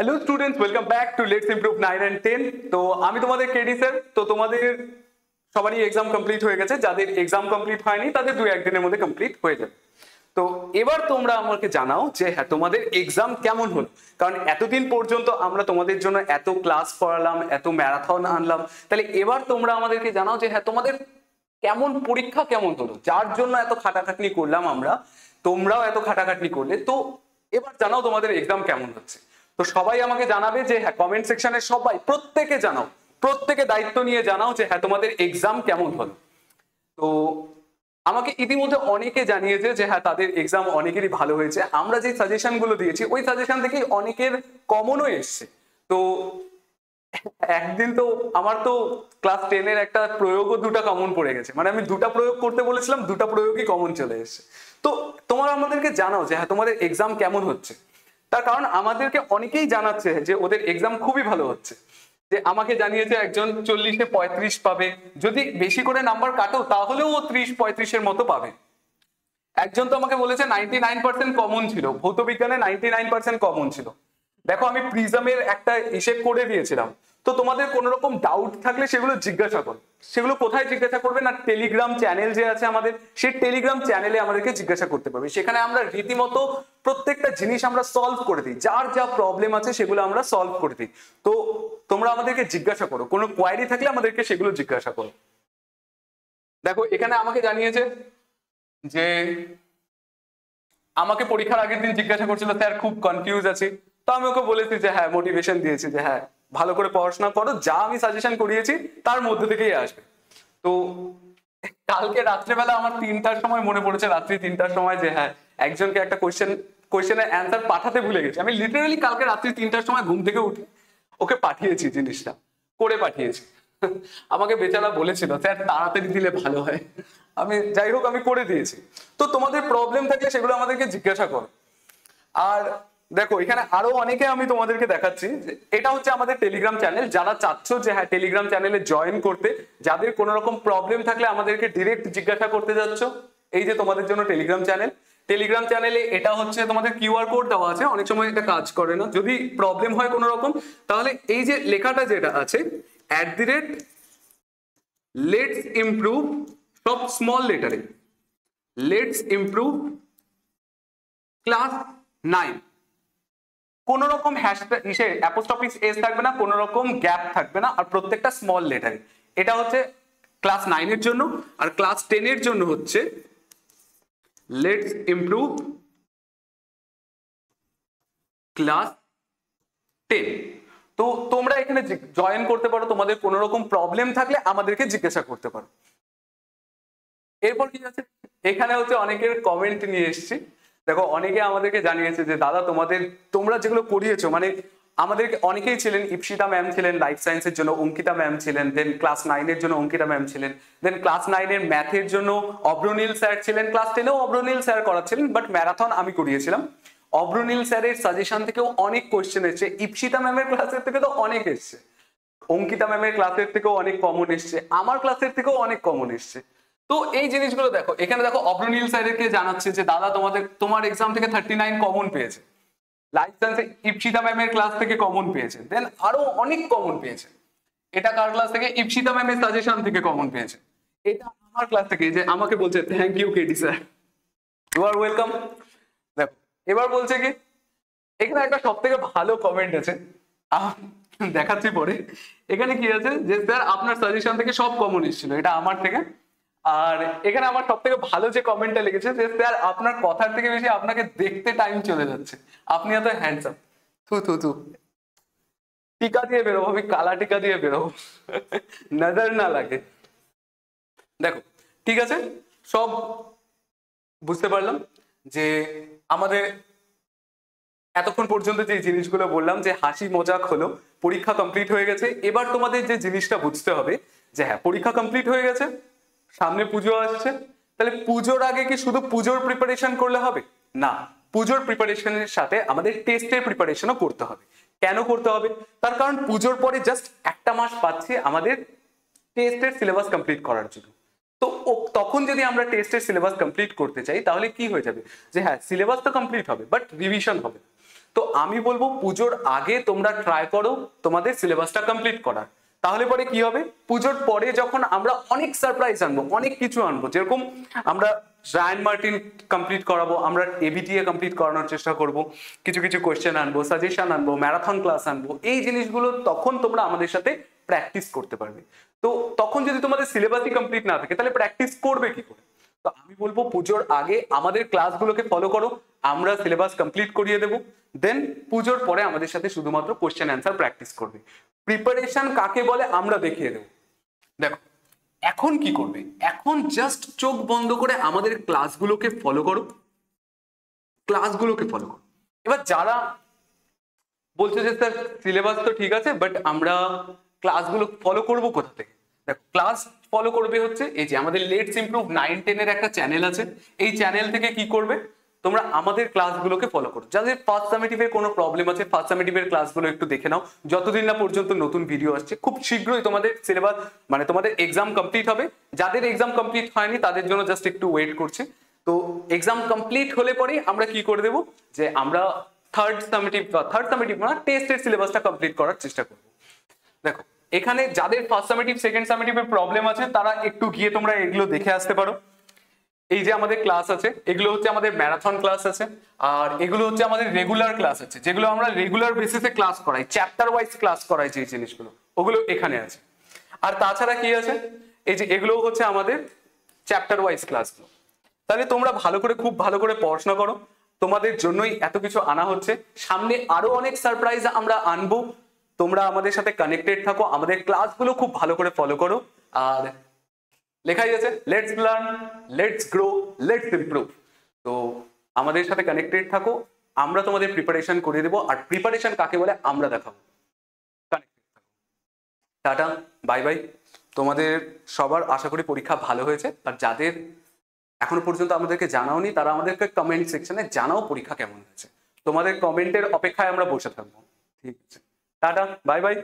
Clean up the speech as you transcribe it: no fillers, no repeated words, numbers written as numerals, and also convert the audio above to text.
Hello students, welcome back to let's improve 9 and 10। তো আমি তোমাদের কেডি স্যার। তো তোমাদের সবারই এক্সাম কমপ্লিট হয়ে গেছে, যাদের এক্সাম কমপ্লিট হয়নি তাদের 2-1 দিনের মধ্যে কমপ্লিট হয়ে যাবে। তো এবার তোমরা আমাকে জানাও যে হ্যাঁ তোমাদের এক্সাম কেমন হলো, কারণ এতদিন পর্যন্ত আমরা তোমাদের জন্য এত ক্লাস করালাম, এত ম্যারাথন আনলাম, তাহলে এবার তোমরা আমাদেরকে জানাও যে হ্যাঁ তোমাদের কেমন পরীক্ষা কেমন হলো, যার জন্য এত খাটাখাটনি করলাম আমরা, তোমরাও এত খাটাখাটনি করলে। তো এবার জানাও তোমাদের এক্সাম কেমন হচ্ছে। তো সবাই আমাকে জানাবে যে হ্যাঁ, কমেন্ট সেকশনে সবাই প্রত্যেকে জানাও, প্রত্যেকে দায়িত্ব নিয়ে জানাও যে হ্যাঁ তোমাদের এক্সাম কেমন হলো। তো আমাকে ইতিমধ্যে অনেকে জানিয়েছে যে হ্যাঁ তাদের এক্সাম অনেকেরই ভালো হয়েছে। আমরা যে সাজেশন গুলো দিয়েছি ওই সাজেশন থেকেই অনেকের কমনও এসছে। তো একদিন তো আমার তো ক্লাস 10-এর একটা প্রয়োগও 2টা কমন পড়ে গেছে, মানে আমি 2টা প্রয়োগ করতে বলেছিলাম, 2টা প্রয়োগই কমন চলে এসছে। তো তোমরা আমাদেরকে জানাও যে হ্যাঁ তোমাদের এক্সাম কেমন হচ্ছে। তার কারণ আমাদেরকে অনেকেই জানাচ্ছে যে ওদের এক্সাম খুবই ভালো হচ্ছে। যে আমাকে জানিয়েছে একজন 40-এ 35 পাবে, যদি বেশি করে নাম্বার কাটো তাহলেও ও 30-35-এর মতো পাবে। একজন তো আমাকে বলেছে 99% কমন ছিল, ভৌত বিজ্ঞানে 99% কমন ছিল। দেখো আমি প্রিজমের একটা হিসেব করে দিয়েছিলাম। তো তোমাদের কোন রকম ডাউট থাকলে সেগুলো জিজ্ঞাসা করো। সেগুলো কোথায় জিজ্ঞাসা করবে না, টেলিগ্রাম চ্যানেল যে আছে আমাদের, সেই টেলিগ্রাম চ্যানেলে আমাদেরকে জিজ্ঞাসা করতে পারবে। সেখানে আমরা রীতিমতো প্রত্যেকটা জিনিস আমরা সলভ করে দিই, যার যা প্রবলেম আছে সেগুলো আমরা সলভ করে দিই। তো তোমরা আমাদেরকে জিজ্ঞাসা করো, কোনো কোয়ারি থাকলে আমাদেরকে সেগুলো জিজ্ঞাসা করো। দেখো এখানে আমাকে জানিয়েছে যে আমাকে পরীক্ষার আগের দিন জিজ্ঞাসা করছিল স্যার খুব কনফিউজ আছি। তো আমি ওকে বলেছি যে হ্যাঁ মোটিভেশন দিয়েছি যে হ্যাঁ ভালো করে পড়াশোনা করো, যা আমি সাজেশন করিয়েছি তার মধ্যে থেকেই আসবে। তো কালকে রাত্রেবেলা আমার 3টার সময় মনে পড়েছে, রাত্রি 3টার সময়, যে হ্যাঁ একজনকে একটা কোয়েশ্চেনের অ্যান্সার পাঠাতে ভুলে গেছি। আমি লিটারালি কালকে রাত্রি 3টার সময় ঘুম থেকে উঠে ওকে পাঠিয়েছি, জিনিসটা করে পাঠিয়েছি। আমাকে বেচারা বলেছিল স্যার তাড়াতাড়ি দিলে ভালো হয়, আমি যাই হোক আমি করে দিয়েছি। তো তোমাদের প্রবলেম থাকলে সেগুলো আমাদেরকে জিজ্ঞাসা করো। আর দেখো এখানে আরো অনেকে আমি তোমাদেরকে দেখাচ্ছি, এটা হচ্ছে আমাদের টেলিগ্রাম চ্যানেল। যারা চাচ্ছ যে হ্যাঁ টেলিগ্রাম চ্যানেলে জয়েন করতে, যাদের কোনো রকম প্রবলেম থাকলে আমাদেরকে ডিরেক্ট জিজ্ঞাসা করতে যাচ্ছ, এই যে তোমাদের জন্য টেলিগ্রাম চ্যানেল। টেলিগ্রাম চ্যানেলে এটা হচ্ছে তোমাদের কিউআর কোড দেওয়া আছে, অনেক সময় এটা কাজ করে না, যদি প্রবলেম হয় কোনো রকম, তাহলে এই যে লেখাটা যেটা আছে লেটস ইমপ্রুভ, সব স্মল লেটারে, লেটস ইমপ্রুভ ক্লাস 9, কোন রকম হ্যাশট্যাগ অ্যাপোস্ট্রফিস এস থাকবে না, কোন রকম গ্যাপ থাকবে না, আর প্রত্যেকটা স্মল লেটারে। এটা হচ্ছে ক্লাস 9-এর জন্য। আর ক্লাস 10-এর জন্য হচ্ছে লেটস ইমপ্রুভ ক্লাস 10। তো তোমরা এখানে জয়েন করতে পারো, তোমাদের কোন রকম প্রবলেম থাকলে আমাদেরকে জিজ্ঞাসা করতে পারো। এরপর কি আছে, এখানে হচ্ছে অনেকের কমেন্ট নিয়ে এসেছি। দেখো অনেকে আমাদেরকে জানিয়েছে যে দাদা তোমরা যেগুলো করিয়েছো, মানে আমাদেরকে অনেকেই ছিলেন, ইপসিতা ম্যাম ছিলেন লাইফ সায়েন্সের জন্য, অঙ্কিতা ম্যাম ছিলেন, দেন ক্লাস 9-এর জন্য অঙ্কিতা ম্যাম ছিলেন, দেন ক্লাস 9-এর ম্যাথের জন্য অব্রনীল স্যার ছিলেন, ক্লাস 10-এও অব্রনীল স্যার করাচ্ছিলেন, বাট ম্যারাথন আমি করিয়েছিলাম। অব্রনীল স্যারের সাজেশন থেকেও অনেক কোয়েশ্চেন এসছে, ইপসিতা ম্যামের ক্লাসের থেকে তো অনেক এসছে, অঙ্কিতা ম্যামের ক্লাসের থেকেও অনেক কমন এসছে, আমার ক্লাসের থেকেও অনেক কমন এসছে। তো এই জিনিসগুলো দেখো, এখানে দেখো অব্রনীল স্যারকে জানাচ্ছে যে দাদা তোমার এক্সাম থেকে 39 কমন পেয়েছে, লাইফ সায়েন্সে ইপসিতা ম্যামের ক্লাস থেকে কমন পেয়েছে, দেন আরো অনেক কমন পেয়েছে। এটা কার ক্লাস থেকে, ইপসিতা ম্যামের সাজেশন থেকে কমন পেয়েছে। এটা আমার ক্লাস থেকে, যে আমাকে বলছে thank you KD sir, you are welcome. দেখো এবার বলছে কি, এখানে একটা সব থেকে ভালো কমেন্ট আছে, দেখাচ্ছি পরে। এখানে কি আছে যে স্যার আপনার সাজেশন থেকে সব কমন এসেছিল, এটা আমার থেকে। আর এখানে আমার সব থেকে ভালো যে কমেন্টটা লিখেছে যে স্যার আপনার কথার থেকে বেশি আপনাকে দেখতে টাইম চলে যাচ্ছে, আপনি এত হ্যান্ডসাম। থু থু থু, টিকা দিয়ে বেরোবো, আমি কালা টিকা দিয়ে বেরোবো, নজর না লাগে। দেখো ঠিক আছে, সব বুঝতে পারলাম যে আমাদের এতক্ষণ পর্যন্ত যে জিনিসগুলো বললাম, যে হাসি মজাক হলো, পরীক্ষা কমপ্লিট হয়ে গেছে। এবার তোমাদের যে জিনিসটা বুঝতে হবে যে হ্যাঁ পরীক্ষা কমপ্লিট হয়ে গেছে, সামনে পুজো আসছে, তাহলে পুজোর আগে কি শুধু পুজোর প্রিপারেশন করলে হবে না, পুজোর প্রিপারেশনের সাথে আমাদের টেস্টের প্রিপারেশনও করতে হবে। কেন করতে হবে, তার কারণ পুজোর পরে জাস্ট একটা মাস পাচ্ছি আমাদের টেস্টের সিলেবাস কমপ্লিট করার জন্য। তো তখন যদি আমরা টেস্টের সিলেবাস কমপ্লিট করতে চাই তাহলে কি হয়ে যাবে, যে হ্যাঁ সিলেবাস তো কমপ্লিট হবে বাট রিভিশন হবে। তো আমি বলবো পুজোর আগে তোমরা ট্রাই করো তোমাদের সিলেবাসটা কমপ্লিট করার। তাহলে পরে কি হবে, পুজোর পরে যখন আমরা অনেক সারপ্রাইজ আনবো, অনেক কিছু আনবো, যেরকম আমরা রায়ান মার্টিন কমপ্লিট করাবো, আমরা এবিটিএ কমপ্লিট করানোর চেষ্টা করব, কিছু কিছু কোয়েশ্চেন আনবো, সাজেশন আনবো, ম্যারাথন ক্লাস আনবো, এই জিনিসগুলো তখন তোমরা আমাদের সাথে প্র্যাকটিস করতে পারবে। তো তখন যদি তোমাদের সিলেবাসই কমপ্লিট না থাকে তাহলে প্র্যাকটিস করবে কি করে? তো আমি বলবো পুজোর আগে আমাদের ক্লাসগুলোকে ফলো করো, আমরা সিলেবাস কমপ্লিট করিয়ে দেবো, দেন পুজোর পরে আমাদের সাথে শুধুমাত্র কোশ্চেন অ্যান্সার প্র্যাকটিস করবে। প্রিপারেশন কাকে বলে আমরা দেখিয়ে দেবো। দেখো এখন কি করবে, এখন জাস্ট চোখ বন্ধ করে আমাদের ক্লাসগুলোকে ফলো করো, ক্লাসগুলোকে ফলো করো। এবার যারা বলছে যে স্যার সিলেবাস তো ঠিক আছে, বাট আমরা ক্লাসগুলো ফলো করবো কোথা থেকে? দেখো ক্লাস ফলো করবে হচ্ছে এই যে আমাদের লেটস ইমপ্রুভ 9-10 এর একটা চ্যানেল আছে, এই চ্যানেল থেকে কি করবে, তোমরা আমাদের ক্লাসগুলোকে ফলো করো। যাদের ফার্স্ট সামেটিভের কোনো প্রবলেম আছে ফার্স্ট সামেটিভের ক্লাসগুলো একটু দেখে নাও, যতদিন না পর্যন্ত নতুন ভিডিও আসছে। খুব শীঘ্রই তোমাদের সিলেবাস মানে তোমাদের এক্সাম কমপ্লিট হবে, যাদের এক্সাম কমপ্লিট হয়নি তাদের জন্য জাস্ট একটু ওয়েট করছে। তো এক্সাম কমপ্লিট হলে পরে আমরা কি করে দেবো, যে আমরা থার্ড সামেটিভ না টেস্টের সিলেবাসটা কমপ্লিট করার চেষ্টা করবো। দেখো এখানে যাদের ফার্স্ট সামেটিভ সেকেন্ড সামেটিভের প্রবলেম আছে তারা একটু গিয়ে তোমরা এগুলো দেখে আসতে পারো। এই যে আমাদের ক্লাস আছে এগুলো হচ্ছে আমাদের ম্যারাথন ক্লাস আছে, আর এগুলো হচ্ছে আমাদের রেগুলার ক্লাস আছে, যেগুলো আমরা রেগুলার বেসিসে ক্লাস করাই, চ্যাপ্টার ওয়াইজ ক্লাস করাই, যে জিনিসগুলো ওগুলো এখানে আছে। আর তাছাড়া কি আছে, এই যে এগুলো হচ্ছে আমাদের চ্যাপ্টার ওয়াইজ ক্লাসগুলো। তাহলে তোমরা ভালো করে খুব ভালো করে পড়াশোনা করো, তোমাদের জন্যই এত কিছু আনা হচ্ছে, সামনে আরো অনেক সারপ্রাইজ আমরা আনবো। তোমরা আমাদের সাথে কানেক্টেড থাকো, আমাদের ক্লাসগুলো খুব ভালো করে ফলো করো। আর লেখাই আছে let's learn, let's grow, let's improve. তো আমাদের সাথে কানেক্টেড থাকো, আমরা তোমাদের প্রিপারেশন করে দেবো, আর প্রিপারেশন কাকে বলে আমরা দেখাবো। কানেক্টেড থাকো, টাটা, বাই বাই। তোমাদের সবার আশা করি পরীক্ষা ভালো হয়েছে, আর যাদের এখনো পর্যন্ত আমাদেরকে জানাওনি তারা আমাদেরকে কমেন্ট সেকশনে জানাও পরীক্ষা কেমন হয়েছে। তোমাদের কমেন্টের অপেক্ষায় আমরা বসে থাকবো। ঠিক আছে, টাটা, বাই বাই।